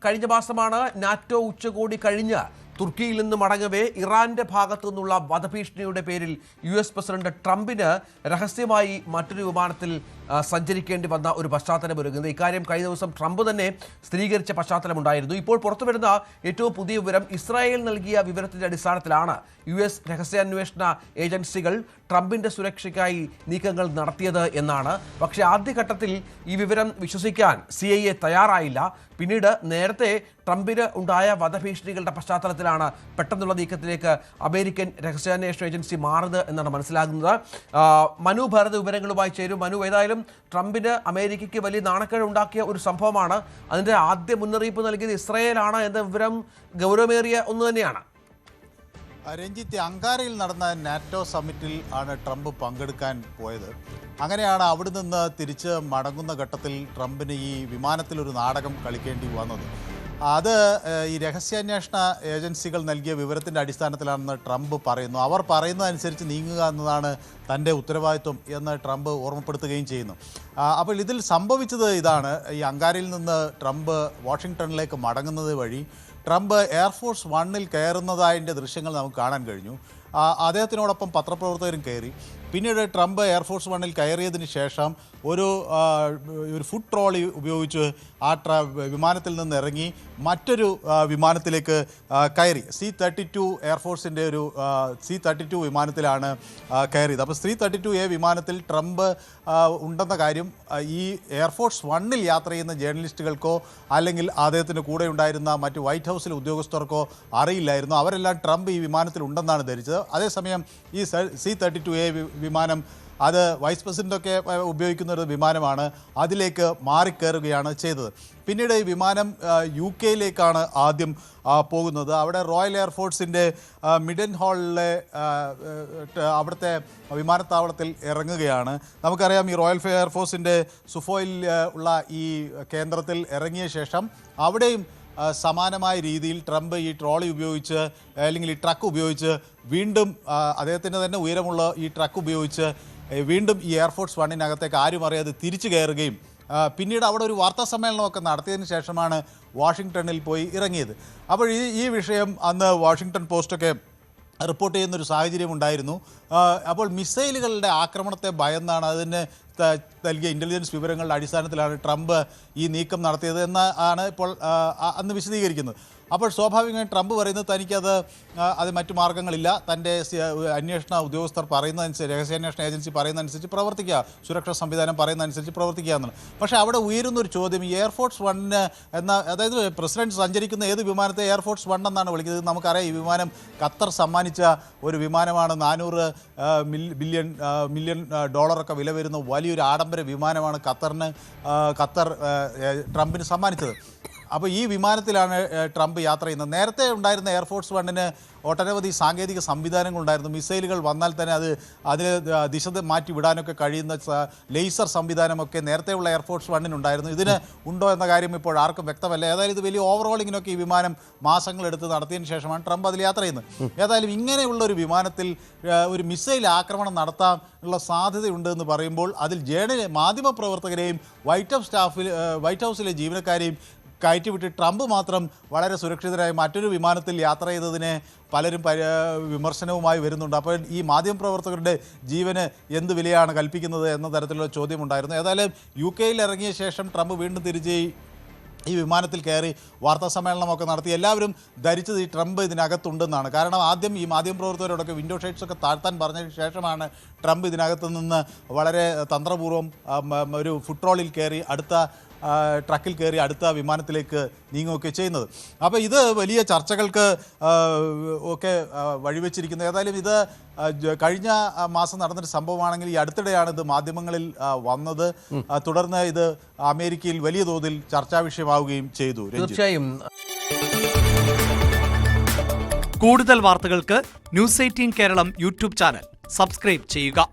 കഴിഞ്ഞ മാസമാണ് നാറ്റോ ഉച്ചകോടി കഴിഞ്ഞ് തുർക്കിയിൽ നിന്ന് മടങ്ങവേ ഇറാന്റെ ഭാഗത്തു നിന്നുള്ള വധഭീഷണിയുടെ പേരിൽ US പ്രസിഡന്റ് ട്രംപിന് രഹസ്യമായി മറ്റൊരു വിമാനത്തിൽ സഞ്ചരിക്കേണ്ടി വന്ന ഒരു പശ്ചാത്തലം ഒരുങ്ങുന്നത്. ഇക്കാര്യം കഴിഞ്ഞ ദിവസം ട്രംപ് തന്നെ സ്ഥിരീകരിച്ച പശ്ചാത്തലമുണ്ടായിരുന്നു. ഇപ്പോൾ പുറത്തുവരുന്ന ഏറ്റവും പുതിയ വിവരം ഇസ്രായേൽ നൽകിയ വിവരത്തിന്റെ അടിസ്ഥാനത്തിലാണ് US രഹസ്യാന്വേഷണ ഏജൻസികൾ ട്രംപിന്റെ സുരക്ഷയ്ക്കായി നീക്കങ്ങൾ നടത്തിയത് എന്നാണ്. പക്ഷേ ആദ്യഘട്ടത്തിൽ ഈ വിവരം വിശ്വസിക്കാൻ CIA തയ്യാറായില്ല. പിന്നീട് നേരത്തെ ട്രംപിന് ഉണ്ടായ വധഭീഷണികളുടെ പശ്ചാത്തലത്തിലാണ് പെട്ടെന്നുള്ള നീക്കത്തിലേക്ക് അമേരിക്കൻ രഹസ്യാന്വേഷണ ഏജൻസി മാറുന്നത് എന്നാണ് മനസ്സിലാകുന്നത്. മനു ഭാരത് വിവരങ്ങളുമായി ചേരും. മനു, ഏതായാലും ട്രംപിന് അമേരിക്കയ്ക്ക് വലിയ നാണക്കേട് ഉണ്ടാക്കിയ ഒരു സംഭവമാണ്. അതിൻ്റെ ആദ്യ മുന്നറിയിപ്പ് നൽകിയത് ഇസ്രായേലാണ് എന്ന വിവരം ഗൗരവമേറിയ ഒന്ന് തന്നെയാണ്. രഞ്ജിത്ത്, അങ്കാരയിൽ നടന്ന നാറ്റോ സമ്മിറ്റിൽ ആണ് ട്രംപ് പങ്കെടുക്കാൻ പോയത്. അങ്ങനെയാണ് അവിടെ നിന്ന് തിരിച്ച് മടങ്ങുന്ന ഘട്ടത്തിൽ ട്രംപിന് ഈ വിമാനത്തിലൊരു നാടകം കളിക്കേണ്ടി വന്നത്. അത് ഈ രഹസ്യാന്വേഷണ ഏജൻസികൾ നൽകിയ വിവരത്തിൻ്റെ അടിസ്ഥാനത്തിലാണെന്ന് ട്രംപ് പറയുന്നു. അവർ പറയുന്നതനുസരിച്ച് നീങ്ങുക എന്നതാണ് തൻ്റെ ഉത്തരവാദിത്വം എന്ന് ട്രംപ് ഓർമ്മപ്പെടുത്തുകയും ചെയ്യുന്നു. അപ്പോൾ ഇതിൽ സംഭവിച്ചത് ഇതാണ്. ഈ അങ്കാരയിൽ നിന്ന് ട്രംപ് വാഷിങ്ടണിലേക്ക് മടങ്ങുന്നത് വഴി ട്രംപ് എയർഫോഴ്സ് 1-ൽ കയറുന്നതായതിൻ്റെ ദൃശ്യങ്ങൾ നമുക്ക് കാണാൻ കഴിഞ്ഞു. അദ്ദേഹത്തിനോടൊപ്പം പത്രപ്രവർത്തകരും കയറി. പിന്നീട് ട്രംപ് എയർഫോഴ്സ് 1-ൽ കയറിയതിന് ശേഷം ഒരു ഫുഡ് ട്രോളി ഉപയോഗിച്ച് ആ വിമാനത്തിൽ നിന്ന് ഇറങ്ങി മറ്റൊരു വിമാനത്തിലേക്ക് കയറി. C-32 എയർഫോഴ്സിൻ്റെ ഒരു C-32 വിമാനത്തിലാണ് കയറിയത്. അപ്പോൾ C-32A വിമാനത്തിൽ ട്രംപ് ഉണ്ടെന്ന കാര്യം ഈ എയർഫോഴ്സ് 1-ൽ യാത്ര ചെയ്യുന്ന ജേർണലിസ്റ്റുകൾക്കോ അല്ലെങ്കിൽ അദ്ദേഹത്തിന് കൂടെ ഉണ്ടായിരുന്ന മറ്റ് വൈറ്റ് ഹൗസിലെ ഉദ്യോഗസ്ഥർക്കോ അറിയില്ലായിരുന്നു. അവരെല്ലാം ട്രംപ് ഈ വിമാനത്തിൽ ഉണ്ടെന്നാണ് ധരിച്ചത്. അതേസമയം ഈ C-32A വിമാനം അത് വൈസ് പ്രസിഡൻ്റൊക്കെ ഉപയോഗിക്കുന്ന ഒരു വിമാനമാണ്. അതിലേക്ക് മാറിക്കയറുകയാണ് ചെയ്തത്. പിന്നീട് ഈ വിമാനം UK-യിലേക്കാണ് ആദ്യം പോകുന്നത്. അവിടെ റോയൽ എയർഫോഴ്സിൻ്റെ മിഡൻ ഹാളിലെ അവിടുത്തെ വിമാനത്താവളത്തിൽ ഇറങ്ങുകയാണ്. നമുക്കറിയാം, ഈ റോയൽ എയർഫോഴ്സിൻ്റെ സുഫോയിൽ ഉള്ള ഈ കേന്ദ്രത്തിൽ ഇറങ്ങിയ ശേഷം അവിടെയും സമാനമായ രീതിയിൽ ട്രംപ് ഈ ട്രോളി ഉപയോഗിച്ച് അല്ലെങ്കിൽ ഈ ട്രക്ക് ഉപയോഗിച്ച് വീണ്ടും അദ്ദേഹത്തിൻ്റെ തന്നെ ഉയരമുള്ള ഈ ട്രക്ക് ഉപയോഗിച്ച് വീണ്ടും ഈ എയർഫോഴ്സ് 1-നകത്തേക്ക് ആരും അറിയാതെ തിരിച്ചു കയറുകയും പിന്നീട് അവിടെ ഒരു വാർത്താ സമ്മേളനമൊക്കെ നടത്തിയതിന് ശേഷമാണ് വാഷിങ്ടണിൽ പോയി ഇറങ്ങിയത്. അപ്പോൾ ഈ വിഷയം അന്ന് വാഷിങ്ടൺ പോസ്റ്റൊക്കെ റിപ്പോർട്ട് ചെയ്യുന്നൊരു സാഹചര്യം ഉണ്ടായിരുന്നു. അപ്പോൾ മിസൈലുകളുടെ ആക്രമണത്തെ ഭയന്നാണ് അതിന് നൽകിയ ഇൻ്റലിജൻസ് വിവരങ്ങളുടെ അടിസ്ഥാനത്തിലാണ് ട്രംപ് ഈ നീക്കം നടത്തിയത് എന്നാണ് ഇപ്പോൾ അന്ന് വിശദീകരിക്കുന്നത്. അപ്പോൾ സ്വാഭാവികമായും ട്രംപ് പറയുന്നത് തനിക്കത് മറ്റു മാർഗ്ഗങ്ങളില്ല, തൻ്റെ അന്വേഷണ ഉദ്യോഗസ്ഥർ പറയുന്നതനുസരിച്ച്, രഹസ്യാന്വേഷണ ഏജൻസി പറയുന്നതനുസരിച്ച് പ്രവർത്തിക്കുക, സുരക്ഷാ സംവിധാനം പറയുന്നതനുസരിച്ച് പ്രവർത്തിക്കുക എന്നാണ്. പക്ഷേ അവിടെ ഉയരുന്നൊരു ചോദ്യം, ഈ എയർഫോഴ്സ് 1 അതായത് പ്രസിഡന്റ് സഞ്ചരിക്കുന്ന ഏത് വിമാനത്തെ എയർഫോഴ്സ് 1 എന്നാണ് വിളിക്കുന്നത്. നമുക്കറിയാം, ഈ വിമാനം ഖത്തർ സമ്മാനിച്ച ഒരു വിമാനമാണ്. 400 മില്യൺ ഡോളറൊക്കെ വില വരുന്ന വലിയൊരു ആഡംബര വിമാനമാണ് ഖത്തർ ട്രംപിന് സമ്മാനിച്ചത്. അപ്പോൾ ഈ വിമാനത്തിലാണ് ട്രംപ് യാത്ര ചെയ്യുന്നത്. നേരത്തെ ഉണ്ടായിരുന്ന എയർഫോഴ്സ് 1-ന് ഒട്ടനവധി സാങ്കേതിക സംവിധാനങ്ങളുണ്ടായിരുന്നു. മിസൈലുകൾ വന്നാൽ തന്നെ അതിന് ദിശ മാറ്റി വിടാനൊക്കെ കഴിയുന്ന ലേസർ സംവിധാനമൊക്കെ നേരത്തെയുള്ള എയർഫോഴ്സ് 1-നുണ്ടായിരുന്നു. ഇതിന് ഉണ്ടോ എന്ന കാര്യം ഇപ്പോൾ ആർക്കും വ്യക്തമല്ല. ഏതായാലും ഇത് വലിയ ഓവറോളിങ്ങിനൊക്കെ ഈ വിമാനം മാസങ്ങളെടുത്ത് നടത്തിയതിന് ശേഷമാണ് ട്രംപ് അതിൽ യാത്ര ചെയ്യുന്നത്. ഏതായാലും ഇങ്ങനെയുള്ള ഒരു വിമാനത്തിൽ ഒരു മിസൈൽ ആക്രമണം നടത്താനുള്ള സാധ്യതയുണ്ട് എന്ന് പറയുമ്പോൾ അതിൽ മാധ്യമപ്രവർത്തകരെയും വൈറ്റ് ഹൗസിലെ ജീവനക്കാരെയും കയറ്റിവിട്ട് ട്രംപ് മാത്രം വളരെ സുരക്ഷിതരായി മറ്റൊരു വിമാനത്തിൽ യാത്ര ചെയ്തതിനെ പലരും വിമർശനവുമായി വരുന്നുണ്ട്. അപ്പോൾ ഈ മാധ്യമപ്രവർത്തകരുടെ ജീവന് എന്ത് വിലയാണ് കൽപ്പിക്കുന്നത് എന്ന തരത്തിലുള്ള ചോദ്യമുണ്ടായിരുന്നു. ഏതായാലും UK-യിൽ ഇറങ്ങിയ ശേഷം ട്രംപ് വീണ്ടും തിരിച്ച് ഈ വിമാനത്തിൽ കയറി വാർത്താ സമ്മേളനമൊക്കെ നടത്തി. എല്ലാവരും ധരിച്ചത് ഈ ട്രംപ് ഇതിനകത്തുണ്ടെന്നാണ്. കാരണം ആദ്യം ഈ മാധ്യമപ്രവർത്തകരോടൊക്കെ വിൻഡോ ഷെയ്ഡ്സൊക്കെ താഴ്ത്താൻ പറഞ്ഞതിന് ശേഷമാണ് ട്രംപ് ഇതിനകത്ത് നിന്ന് വളരെ തന്ത്രപൂർവ്വം ഒരു ഫുഡ് ട്രോളിൽ കയറി അടുത്ത ട്രക്കിൽ കയറി അടുത്ത വിമാനത്തിലേക്ക് നീങ്ങുകയൊക്കെ ചെയ്യുന്നത്. അപ്പോൾ ഇത് വലിയ ചർച്ചകൾക്ക് ഒക്കെ വഴിവെച്ചിരിക്കുന്നത്. ഏതായാലും ഇത് കഴിഞ്ഞ മാസം നടന്നൊരു സംഭവമാണെങ്കിൽ ഈ അടുത്തിടെയാണ് ഇത് മാധ്യമങ്ങളിൽ വന്നത്. തുടർന്ന് ഇത് അമേരിക്കയിൽ വലിയ തോതിൽ ചർച്ചാ വിഷയമാവുകയും ചെയ്തു. തീർച്ചയായും കൂടുതൽ വാർത്തകൾക്ക് News 18 Keralam YouTube channel subscribe ചെയ്യുക.